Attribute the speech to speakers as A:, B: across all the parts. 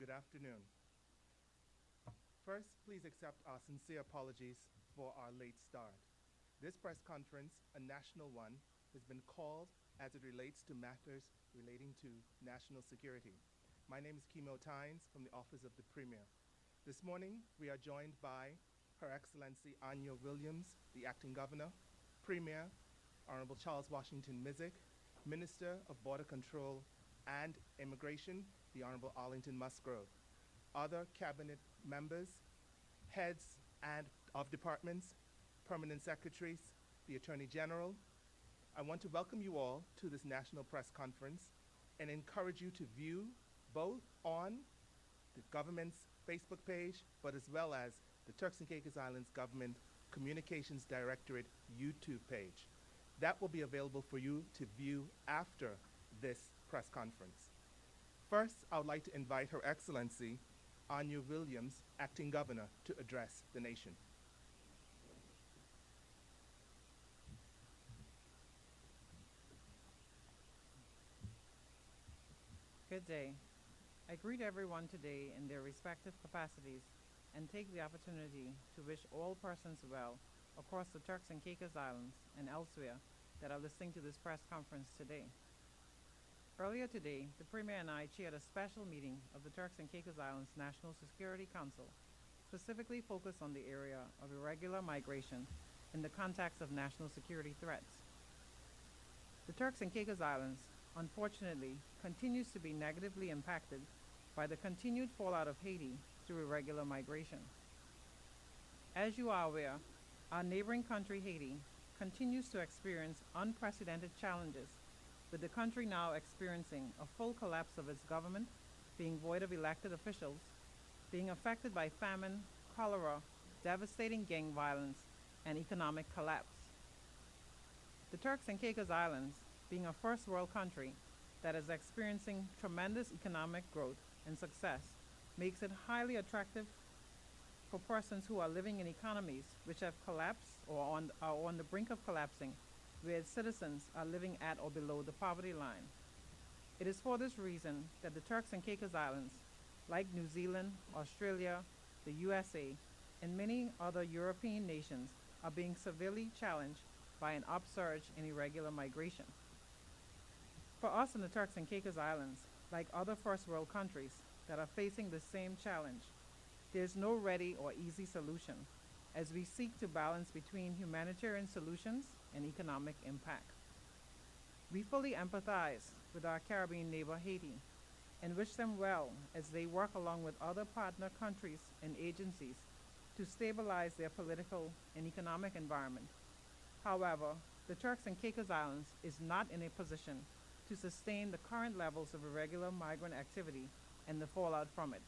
A: Good afternoon. First, please accept our sincere apologies for our late start. This press conference, a national one, has been called as it relates to matters relating to national security. My name is Kimo Tynes from the Office of the Premier. This morning, we are joined by Her Excellency Anya Williams, the Acting Governor, Premier, Honorable Charles Washington Mizik, Minister of Border Control and Immigration, the Honorable Arlington Musgrove, other cabinet members, heads of departments, permanent secretaries, the Attorney General. I want to welcome you all to this national press conference and encourage you to view both on the government's Facebook page, but as well as the Turks and Caicos Islands Government Communications Directorate YouTube page. That will be available for you to view after this press conference. First, I would like to invite Her Excellency Anya Williams, Acting Governor, to address the nation.
B: Good day. I greet everyone today in their respective capacities and take the opportunity to wish all persons well across the Turks and Caicos Islands and elsewhere that are listening to this press conference today. Earlier today, the Premier and I chaired a special meeting of the Turks and Caicos Islands National Security Council, specifically focused on the area of irregular migration in the context of national security threats. The Turks and Caicos Islands, unfortunately, continues to be negatively impacted by the continued fallout of Haiti through irregular migration. As you are aware, our neighboring country, Haiti, continues to experience unprecedented challenges, with the country now experiencing a full collapse of its government, being void of elected officials, being affected by famine, cholera, devastating gang violence, and economic collapse. The Turks and Caicos Islands, being a first world country that is experiencing tremendous economic growth and success, makes it highly attractive for persons who are living in economies which have collapsed or are on the brink of collapsing, where its citizens are living at or below the poverty line. It is for this reason that the Turks and Caicos Islands, like New Zealand, Australia, the USA, and many other European nations, are being severely challenged by an upsurge in irregular migration. For us in the Turks and Caicos Islands, like other first world countries that are facing the same challenge, there is no ready or easy solution, as we seek to balance between humanitarian solutions and economic impact. We fully empathize with our Caribbean neighbor Haiti and wish them well as they work along with other partner countries and agencies to stabilize their political and economic environment. However, the Turks and Caicos Islands is not in a position to sustain the current levels of irregular migrant activity and the fallout from it.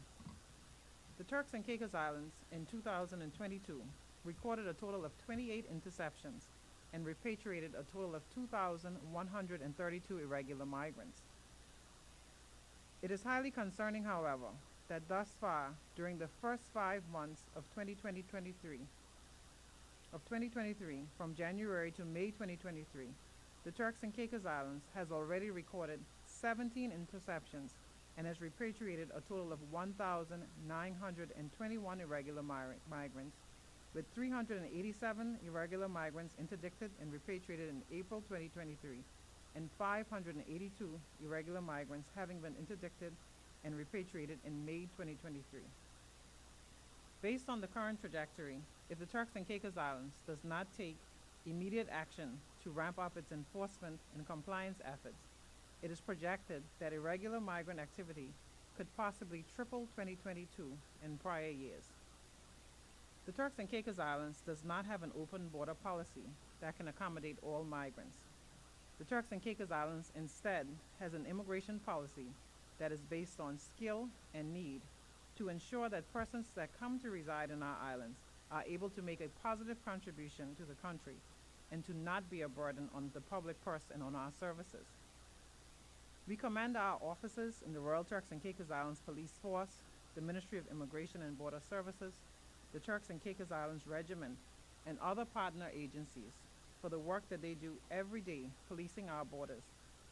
B: The Turks and Caicos Islands in 2022 recorded a total of 28 interceptions and repatriated a total of 2,132 irregular migrants. It is highly concerning, however, that thus far, during the first 5 months of 2023, from January to May 2023, the Turks and Caicos Islands has already recorded 17 interceptions and has repatriated a total of 1,921 irregular migrants, with 387 irregular migrants interdicted and repatriated in April 2023, and 582 irregular migrants having been interdicted and repatriated in May 2023. Based on the current trajectory, if the Turks and Caicos Islands does not take immediate action to ramp up its enforcement and compliance efforts, it is projected that irregular migrant activity could possibly triple 2022 and prior years. The Turks and Caicos Islands does not have an open border policy that can accommodate all migrants. The Turks and Caicos Islands instead has an immigration policy that is based on skill and need to ensure that persons that come to reside in our islands are able to make a positive contribution to the country and to not be a burden on the public purse and on our services. We commend our officers in the Royal Turks and Caicos Islands Police Force, the Ministry of Immigration and Border Services, the Turks and Caicos Islands Regiment, and other partner agencies for the work that they do every day policing our borders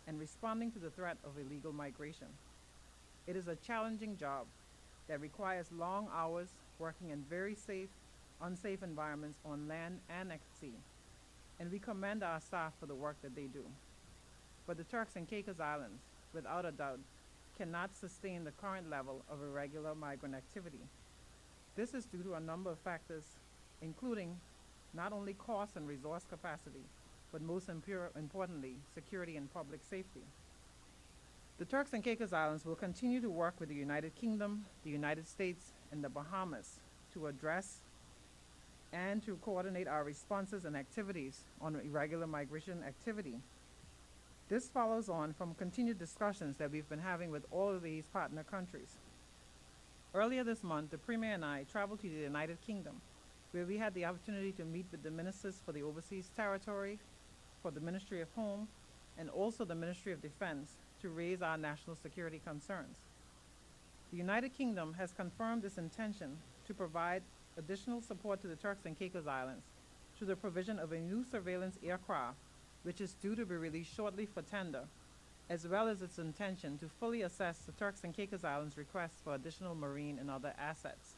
B: and responding to the threat of illegal migration. It is a challenging job, that requires long hours working in very unsafe environments on land and at sea. And we commend our staff for the work that they do. But the Turks and Caicos Islands, without a doubt, cannot sustain the current level of irregular migrant activity. This is due to a number of factors, including not only cost and resource capacity, but most importantly, security and public safety. The Turks and Caicos Islands will continue to work with the United Kingdom, the United States, and the Bahamas to address and to coordinate our responses and activities on irregular migration activity. This follows on from continued discussions that we've been having with all of these partner countries. Earlier this month, the Premier and I traveled to the United Kingdom, where we had the opportunity to meet with the ministers for the overseas territory, for the Ministry of Home, and also the Ministry of Defense to raise our national security concerns. The United Kingdom has confirmed its intention to provide additional support to the Turks and Caicos Islands through the provision of a new surveillance aircraft, which is due to be released shortly for tender, as well as its intention to fully assess the Turks and Caicos Islands' requests for additional marine and other assets.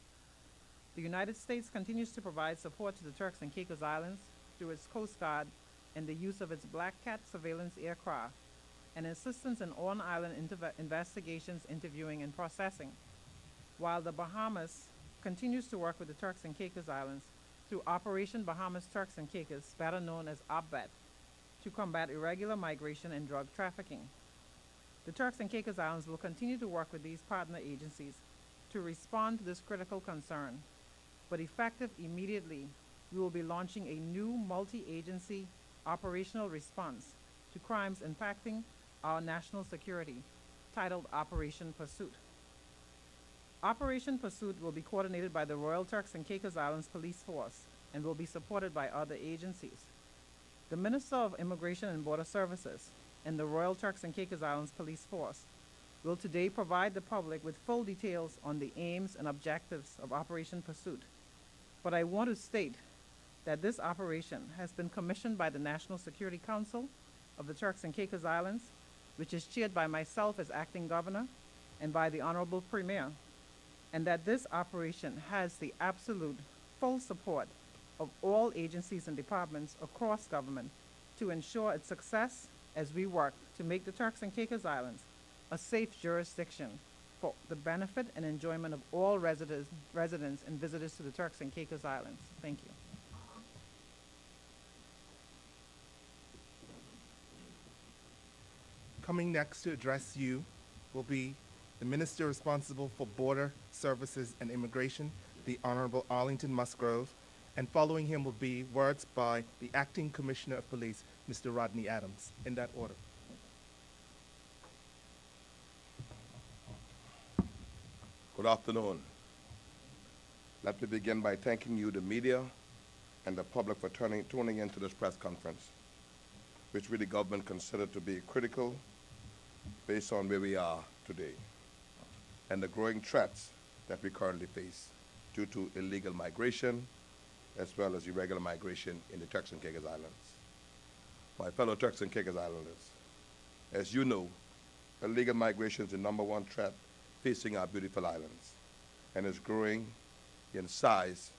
B: The United States continues to provide support to the Turks and Caicos Islands through its Coast Guard and the use of its Black Cat surveillance aircraft, and assistance in on-island investigations, interviewing, and processing, while the Bahamas continues to work with the Turks and Caicos Islands through Operation Bahamas Turks and Caicos, better known as OPBET, to combat irregular migration and drug trafficking. The Turks and Caicos Islands will continue to work with these partner agencies to respond to this critical concern, but effective immediately, we will be launching a new multi-agency operational response to crimes impacting our national security, titled Operation Pursuit. Operation Pursuit will be coordinated by the Royal Turks and Caicos Islands Police Force and will be supported by other agencies. The Minister of Immigration and Border Services and the Royal Turks and Caicos Islands Police Force will today provide the public with full details on the aims and objectives of Operation Pursuit. But I want to state that this operation has been commissioned by the National Security Council of the Turks and Caicos Islands, which is chaired by myself as acting governor and by the Honorable Premier, and that this operation has the absolute full support of all agencies and departments across government to ensure its success as we work to make the Turks and Caicos Islands a safe jurisdiction for the benefit and enjoyment of all residents and visitors to the Turks and Caicos Islands. Thank you.
A: Coming next to address you will be the Minister responsible for Border Services and Immigration, the Honorable Arlington Musgrove, and following him will be words by the Acting Commissioner of Police, Mr. Rodney Adams, in that order.
C: Good afternoon. Let me begin by thanking you, the media, and the public for tuning into this press conference, which we, the government, consider to be critical based on where we are today and the growing threats that we currently face due to illegal migration as well as irregular migration in the Turks and Caicos Islands. My fellow Turks and Caicos Islanders, as you know, illegal migration is the #1 threat facing our beautiful islands and is growing in size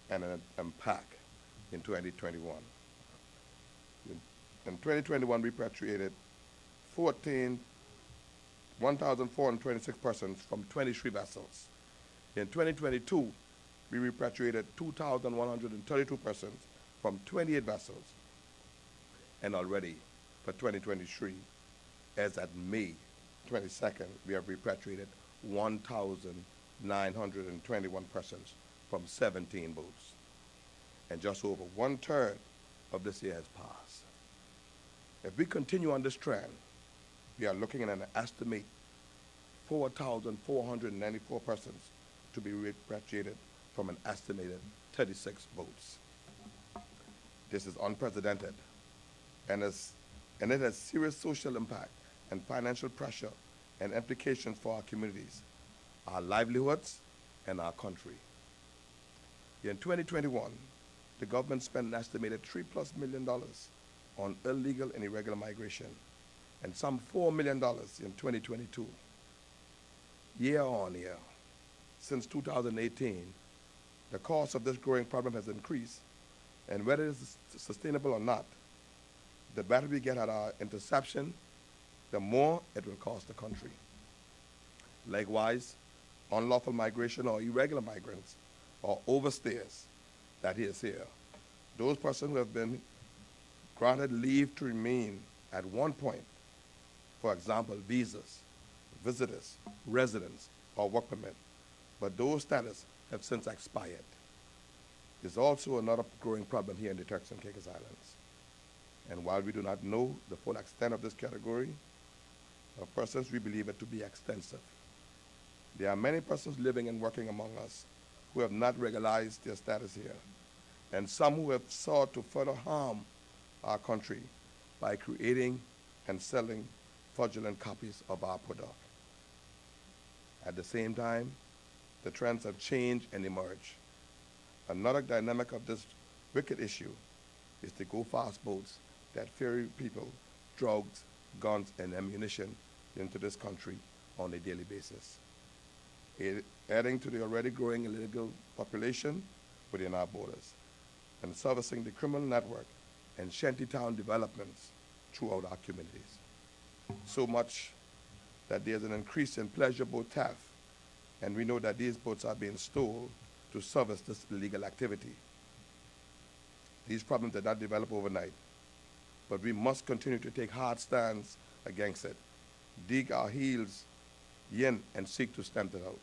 C: and in impact in 2021. In 2021, we repatriated 1,426 persons from 23 vessels. In 2022, we repatriated 2,132 persons from 28 vessels. And already for 2023, as at May 22nd, we have repatriated 1,921 persons from 17 boats. And just over 1/3 of this year has passed. If we continue on this trend, we are looking at an estimate 4,494 persons to be repatriated from an estimated 36 boats. This is unprecedented, and it has serious social impact and financial pressure and implications for our communities, our livelihoods, and our country. In 2021, the government spent an estimated $3+ million on illegal and irregular migration, and some $4 million in 2022. Year on year, since 2018, the cost of this growing problem has increased, and whether it is sustainable or not, the better we get at our interception, the more it will cost the country. Likewise, unlawful migration or irregular migrants or overstayers, that is here, those persons who have been granted leave to remain at one point, for example, visas, visitors, residence, or work permit, but those status have since expired. There's also another growing problem here in the Turks and Caicos Islands. And while we do not know the full extent of this category of persons, we believe it to be extensive. There are many persons living and working among us who have not regularized their status here, and some who have sought to further harm our country by creating and selling fraudulent copies of our product. At the same time, the trends have changed and emerged. Another dynamic of this wicked issue is the go-fast boats that ferry people, drugs, guns, and ammunition into this country on a daily basis, adding to the already growing illegal population within our borders and servicing the criminal network and shantytown developments throughout our communities. So much that there's an increase in pleasure boat theft, and we know that these boats are being stolen to service this illegal activity. These problems did not develop overnight, but we must continue to take hard stands against it, dig our heels in and seek to stamp it out.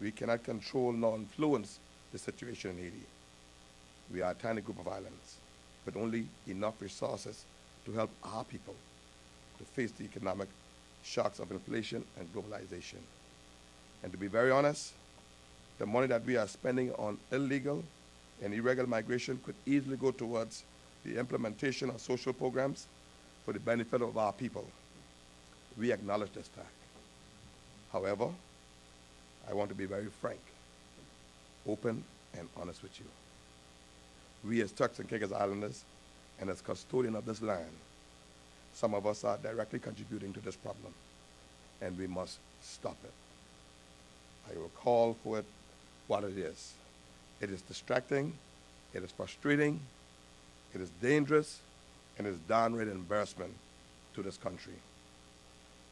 C: We cannot control nor influence the situation in Haiti. We are a tiny group of islands with only enough resources to help our people to face the economic shocks of inflation and globalization. And to be very honest, the money that we are spending on illegal and irregular migration could easily go towards the implementation of social programs for the benefit of our people. We acknowledge this fact. However, I want to be very frank, open, and honest with you. We as Turks and Caicos Islanders and as custodian of this land, some of us are directly contributing to this problem, and we must stop it. I will call for it what it is. It is distracting, it is frustrating, it is dangerous, and it is downright embarrassment to this country,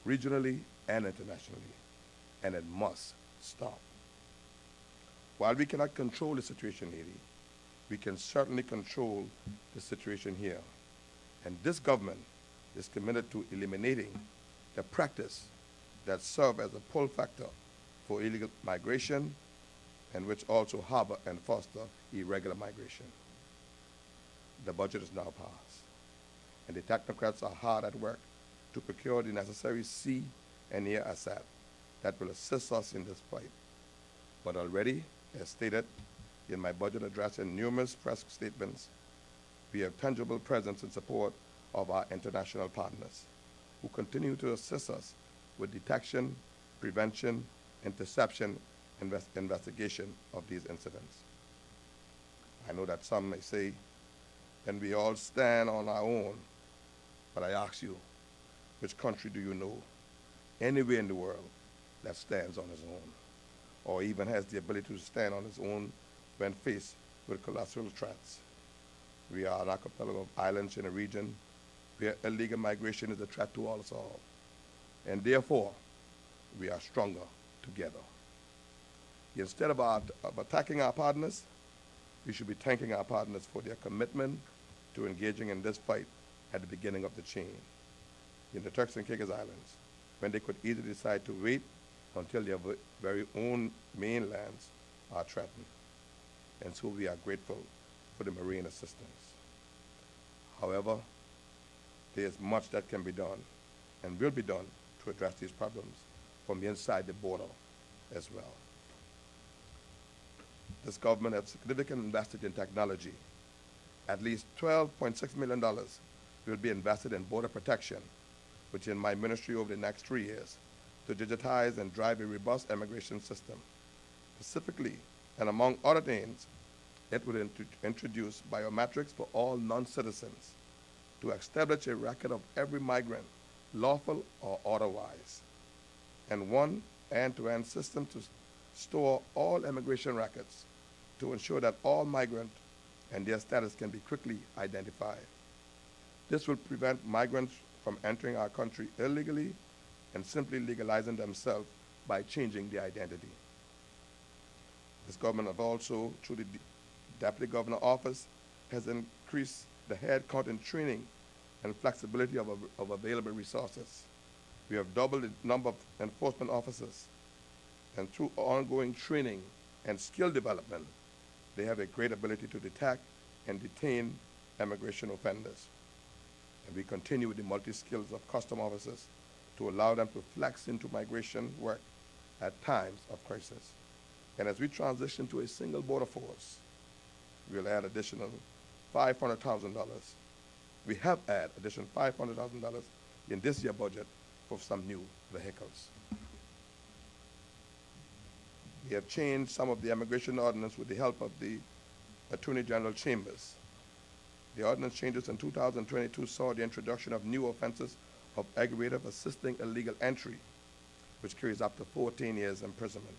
C: regionally and internationally, and it must stop. While we cannot control the situation in Haiti, we can certainly control the situation here. And this government is committed to eliminating the practice that serve as a pull factor for illegal migration and which also harbor and foster irregular migration. The budget is now passed, and the technocrats are hard at work to procure the necessary sea and air asset that will assist us in this fight. But already, as stated in my budget address and numerous press statements, we have tangible presence in support of our international partners who continue to assist us with detection, prevention, interception, investigation of these incidents. I know that some may say, then we all stand on our own, but I ask you, which country do you know anywhere in the world that stands on its own, or even has the ability to stand on its own when faced with collateral threats? We are an archipelago of islands in a region where illegal migration is a threat to us all, and therefore we are stronger together. Instead of attacking our partners, we should be thanking our partners for their commitment to engaging in this fight at the beginning of the chain. In the Turks and Caicos Islands, when they could easily decide to wait until their very own mainlands are threatened. And so we are grateful for the marine assistance. However, there is much that can be done and will be done to address these problems from inside the border as well. This government has significantly invested in technology. At least $12.6 million will be invested in border protection, which in my ministry over the next 3 years, to digitize and drive a robust immigration system. Specifically, and among other things, it would introduce biometrics for all non-citizens to establish a record of every migrant, lawful or otherwise, and one end-to-end system to store all immigration records to ensure that all migrants and their status can be quickly identified. This will prevent migrants from entering our country illegally and simply legalizing themselves by changing their identity. This government has also, through the Deputy Governor Office, has increased the head count in training and flexibility of available resources. We have doubled the number of enforcement officers, and through ongoing training and skill development, they have a great ability to detect and detain immigration offenders. And we continue with the multi-skills of custom officers to allow them to flex into migration work at times of crisis. And as we transition to a single border force, we'll add additional $500,000. We have added additional $500,000 in this year's budget for some new vehicles. We have changed some of the immigration ordinance with the help of the Attorney General Chambers. The ordinance changes in 2022 saw the introduction of new offenses of aggravated assisting illegal entry, which carries up to 14 years imprisonment,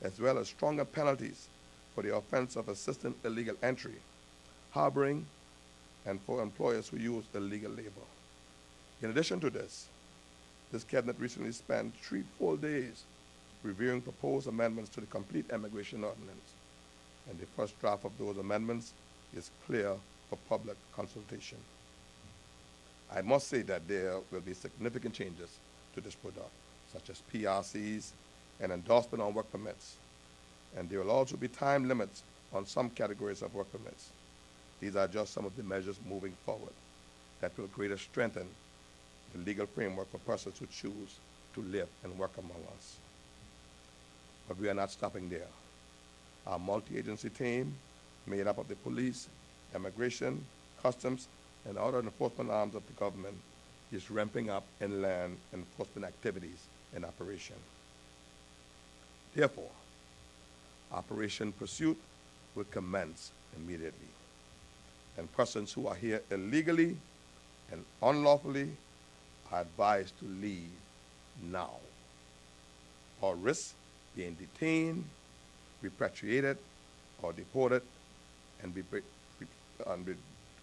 C: as well as stronger penalties for the offense of assisting illegal entry, harboring, and for employers who use illegal labor. In addition to this cabinet recently spent 3 full days reviewing proposed amendments to the complete immigration ordinance, and the first draft of those amendments is clear for public consultation. I must say that there will be significant changes to this product, such as PRCs and endorsement on work permits, and there will also be time limits on some categories of work permits. These are just some of the measures moving forward that will greatly strengthen the legal framework for persons who choose to live and work among us. But we are not stopping there. Our multi-agency team, made up of the police, immigration, customs, and other enforcement arms of the government, is ramping up inland enforcement activities in operation. Therefore, Operation Pursuit will commence immediately, and persons who are here illegally and unlawfully are advised to leave now, or risk being detained, repatriated, or deported, and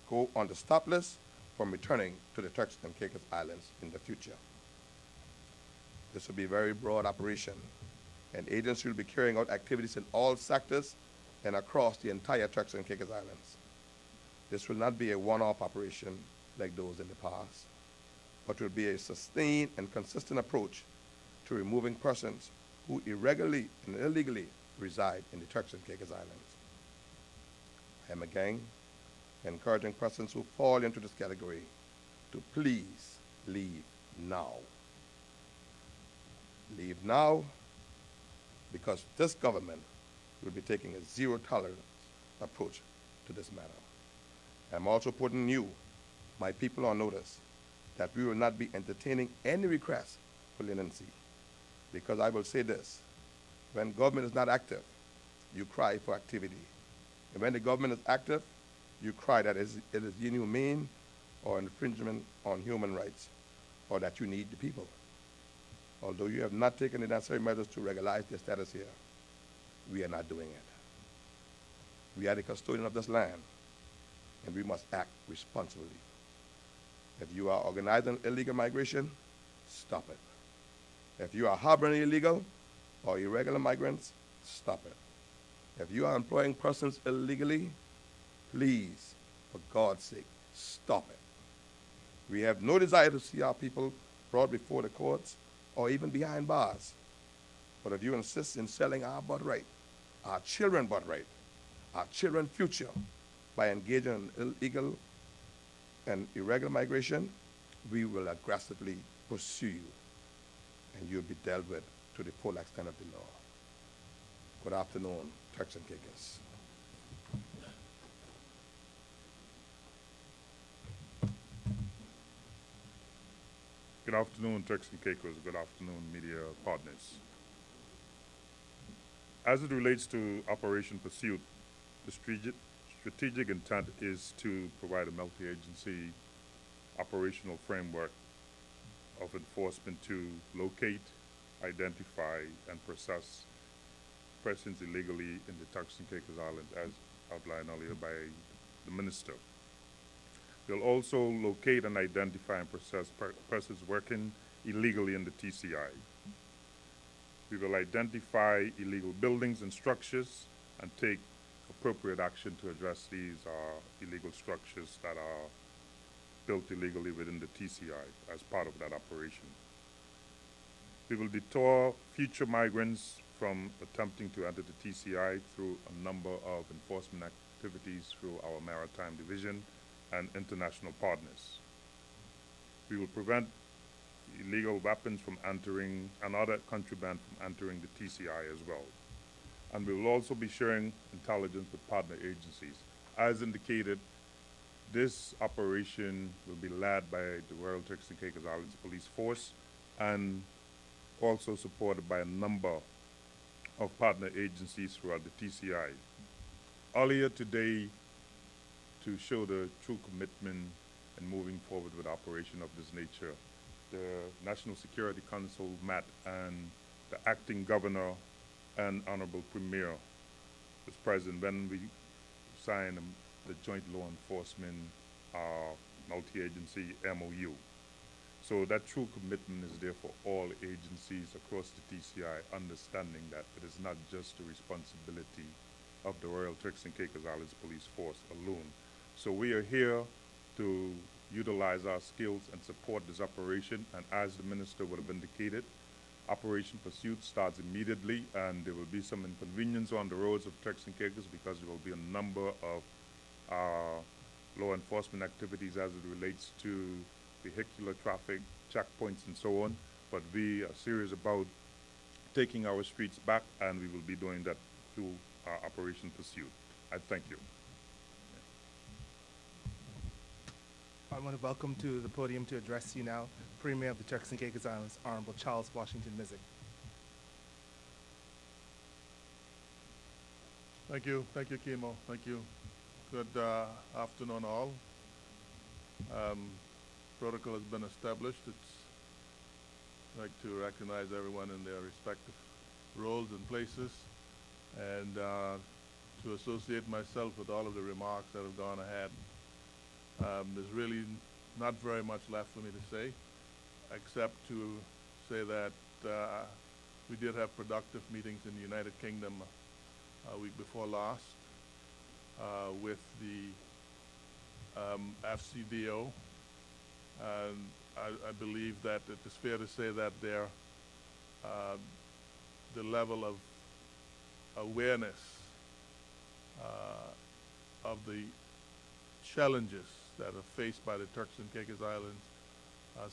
C: go on the stop list from returning to the Turks and Caicos Islands in the future. This will be a very broad operation, and agency will be carrying out activities in all sectors and across the entire Turks and Caicos Islands. This will not be a one-off operation like those in the past, but will be a sustained and consistent approach to removing persons who irregularly and illegally reside in the Turks and Caicos Islands. I am again encouraging persons who fall into this category to please leave now. Leave now, because this government will be taking a zero-tolerance approach to this matter. I'm also putting you, my people, on notice that we will not be entertaining any requests for leniency, because I will say this: when government is not active, you cry for activity. And when the government is active, you cry that it is inhumane or infringement on human rights, or that you need the people. Although you have not taken the necessary measures to regularize their status here, we are not doing it. We are the custodian of this land, and we must act responsibly. If you are organizing illegal migration, stop it. If you are harboring illegal or irregular migrants, stop it. If you are employing persons illegally, please, for God's sake, stop it. We have no desire to see our people brought before the courts or even behind bars. But if you insist in selling our birthright, our children's birthright, our children's future, by engaging in illegal and irregular migration, we will aggressively pursue you, and you'll be dealt with to the full extent of the law. Good afternoon, Turks and Caicos.
D: Good afternoon, Turks and Caicos. Good afternoon, media partners. As it relates to Operation Pursuit, the strategic intent is to provide a multi-agency operational framework of enforcement to locate, identify, and process persons illegally in the Turks and Caicos Islands, as outlined earlier by the minister. We'll also locate and identify and process persons working illegally in the TCI. We will identify illegal buildings and structures and take appropriate action to address these illegal structures that are built illegally within the TCI as part of that operation. We will deter future migrants from attempting to enter the TCI through a number of enforcement activities through our Maritime Division and international partners. We will prevent illegal weapons from entering and other contraband from entering the TCI as well. And we will also be sharing intelligence with partner agencies. As indicated, this operation will be led by the Royal Turks and Caicos Islands Police Force and also supported by a number of partner agencies throughout the TCI. Earlier today, to show the true commitment in moving forward with operation of this nature, the National Security Council met and the acting governor and honorable premier was present when we signed the joint law enforcement multi-agency MOU. So that true commitment is there for all agencies across the TCI, understanding that it is not just the responsibility of the Royal Turks and Caicos Islands Police Force alone. So we are here to utilize our skills and support this operation, and as the minister would have indicated, Operation Pursuit starts immediately, and there will be some inconvenience on the roads of Turks and Caicos because there will be a number of law enforcement activities as it relates to vehicular traffic, checkpoints, and so on. But we are serious about taking our streets back, and we will be doing that through Operation Pursuit. I thank you.
A: I want to welcome to the podium to address you now, Premier of the Turks and Caicos Islands, Honorable Charles Washington Mizik.
E: Thank you, Kimo. Thank you. Good afternoon, all. Protocol has been established. I'd like to recognize everyone in their respective roles and places, and to associate myself with all of the remarks that have gone ahead. There's really not very much left for me to say, except to say that we did have productive meetings in the United Kingdom a week before last with the FCDO, and I believe that it is fair to say that the level of awareness of the challenges that are faced by the Turks and Caicos Islands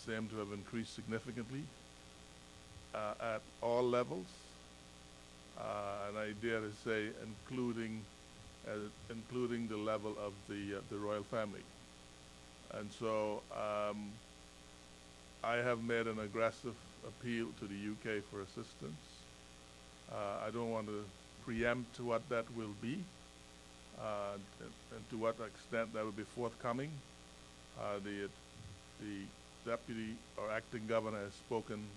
E: seem to have increased significantly at all levels, and I dare to say including the level of the royal family. And so I have made an aggressive appeal to the UK for assistance. I don't want to preempt what that will be, and to what extent that will be forthcoming. The deputy or acting governor has spoken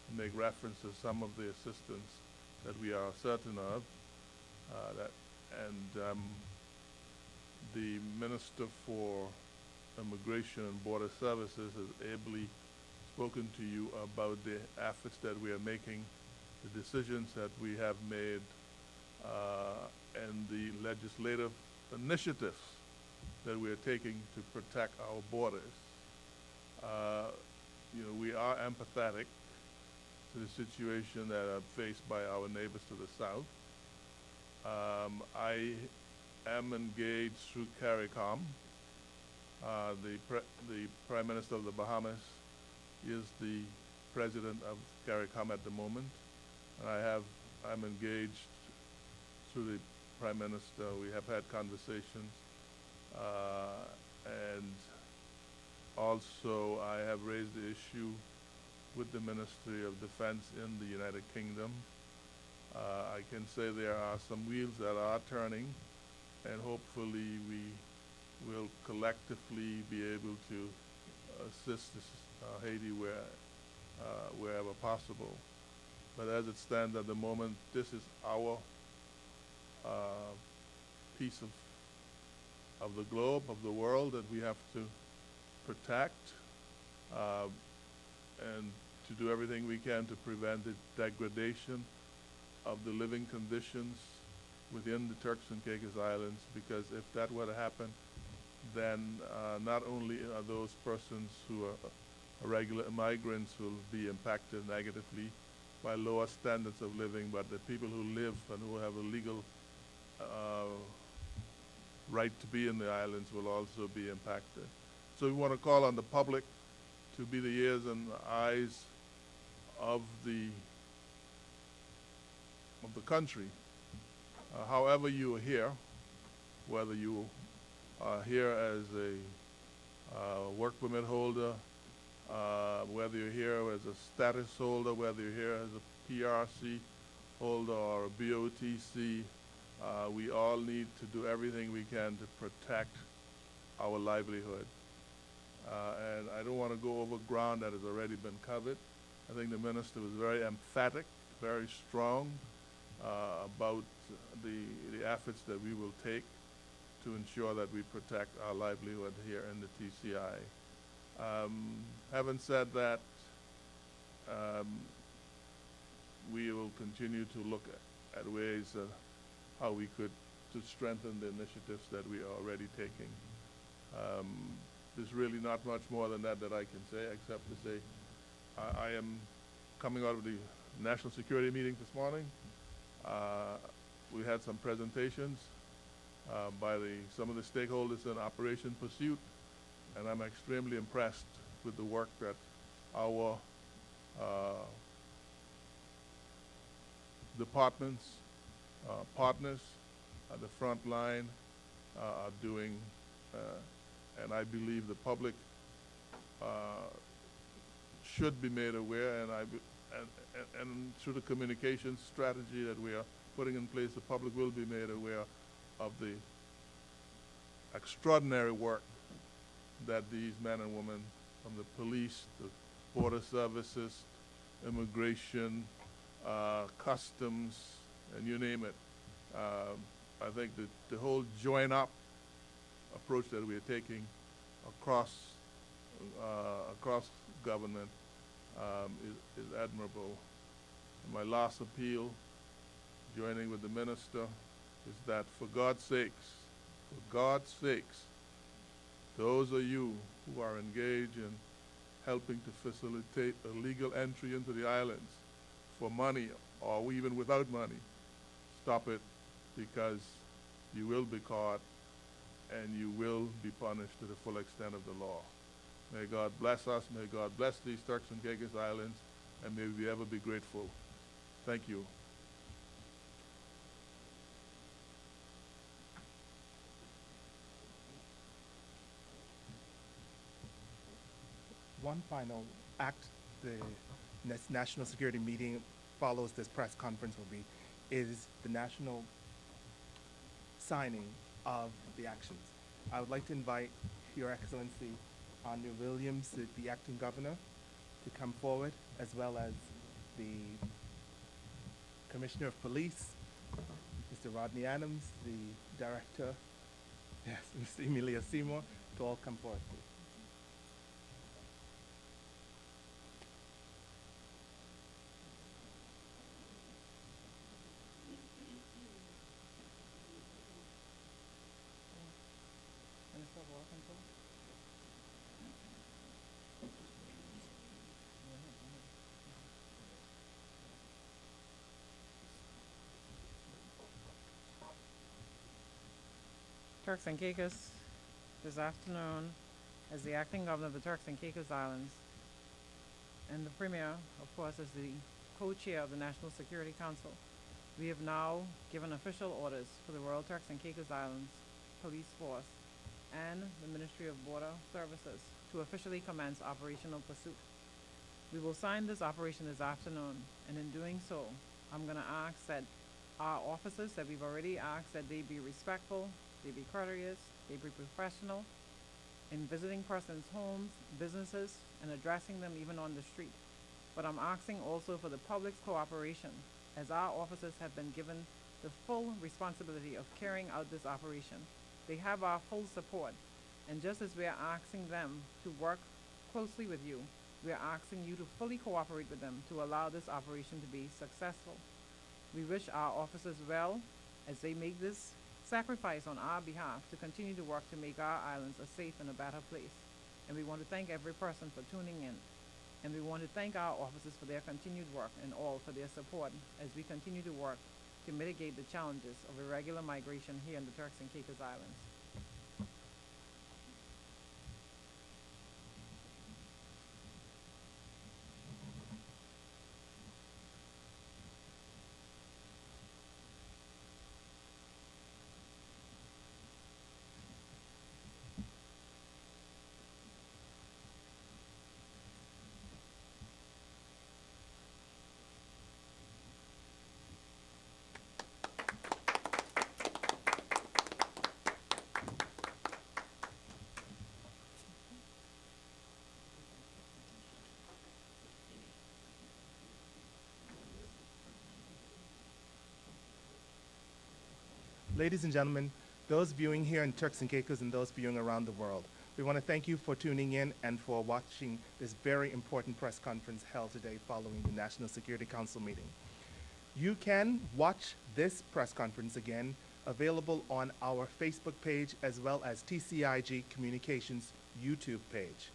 E: to make reference to some of the assistance that we are certain of, the Minister for Immigration and Border Services has ably spoken to you about the efforts that we are making, the decisions that we have made, and the legislative initiatives that we are taking to protect our borders. We are empathetic to the situation that are faced by our neighbors to the south. I am engaged through CARICOM. The Prime Minister of the Bahamas is the president of CARICOM at the moment, and I'm engaged through the Prime Minister. We have had conversations, and also I have raised the issue with the Ministry of Defense in the United Kingdom. I can say there are some wheels that are turning, and hopefully we will collectively be able to assist Haiti wherever possible. But as it stands at the moment, this is our piece of the globe, of the world that we have to protect, and to do everything we can to prevent the degradation of the living conditions within the Turks and Caicos Islands, because if that were to happen, then not only are those persons who are regular migrants will be impacted negatively by lower standards of living, but the people who live and who have a legal right to be in the islands will also be impacted. So we want to call on the public to be the ears and eyes of the country. However you are here, whether you are here as a work permit holder, whether you're here as a status holder, whether you're here as a PRC holder or a BOTC, we all need to do everything we can to protect our livelihood. And I don't want to go over ground that has already been covered. I think the minister was very emphatic, very strong about the efforts that we will take to ensure that we protect our livelihood here in the TCI. Having said that, we will continue to look at ways how we could to strengthen the initiatives that we are already taking. There's really not much more than that I can say, except to say I am coming out of the national security meeting this morning. We had some presentations by some of the stakeholders in Operation Pursuit, and I'm extremely impressed with the work that our departments, partners at the front line are doing, and I believe the public should be made aware, and through the communications strategy that we are putting in place, the public will be made aware of the extraordinary work that these men and women from the police, the border services, immigration, customs, and you name it. I think that the whole join up approach that we are taking across government is admirable. And my last appeal, joining with the minister, is that for God's sakes, those of you who are engaged in helping to facilitate a legal entry into the islands for money or even without money, stop it, because you will be caught and you will be punished to the full extent of the law. May God bless us, may God bless these Turks and Caicos Islands, and may we ever be grateful. Thank you.
A: One final act the national security meeting follows this press conference is the national signing of the actions. I would like to invite Your Excellency Andrew Williams, the acting governor, to come forward, as well as the Commissioner of Police, Mr. Rodney Adams, the Director, yes, Mr. Emilia Seymour, to all come forward, please.
B: Turks and Caicos, this afternoon, as the acting governor of the Turks and Caicos Islands, and the Premier, of course, as the co-chair of the National Security Council, we have now given official orders for the Royal Turks and Caicos Islands Police Force and the Ministry of Border Services to officially commence Operational Pursuit. We will sign this operation this afternoon, and in doing so, I'm going to ask that our officers that we've already asked that they be respectful, they be courteous, they be professional in visiting persons' homes, businesses, and addressing them even on the street. But I'm asking also for the public's cooperation, as our officers have been given the full responsibility of carrying out this operation. They have our full support, and just as we are asking them to work closely with you, we are asking you to fully cooperate with them to allow this operation to be successful. We wish our officers well as they make this sacrifice on our behalf to continue to work to make our islands a safe and a better place. And we want to thank every person for tuning in. And we want to thank our officers for their continued work and all for their support as we continue to work to mitigate the challenges of irregular migration here in the Turks and Caicos Islands.
A: Ladies and gentlemen, those viewing here in Turks and Caicos and those viewing around the world, we want to thank you for tuning in and for watching this very important press conference held today following the National Security Council meeting. You can watch this press conference again, available on our Facebook page as well as TCIG Communications YouTube page.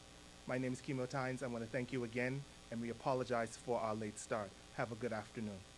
A: My name is Kimo Tynes. I want to thank you again, and we apologize for our late start. Have a good afternoon.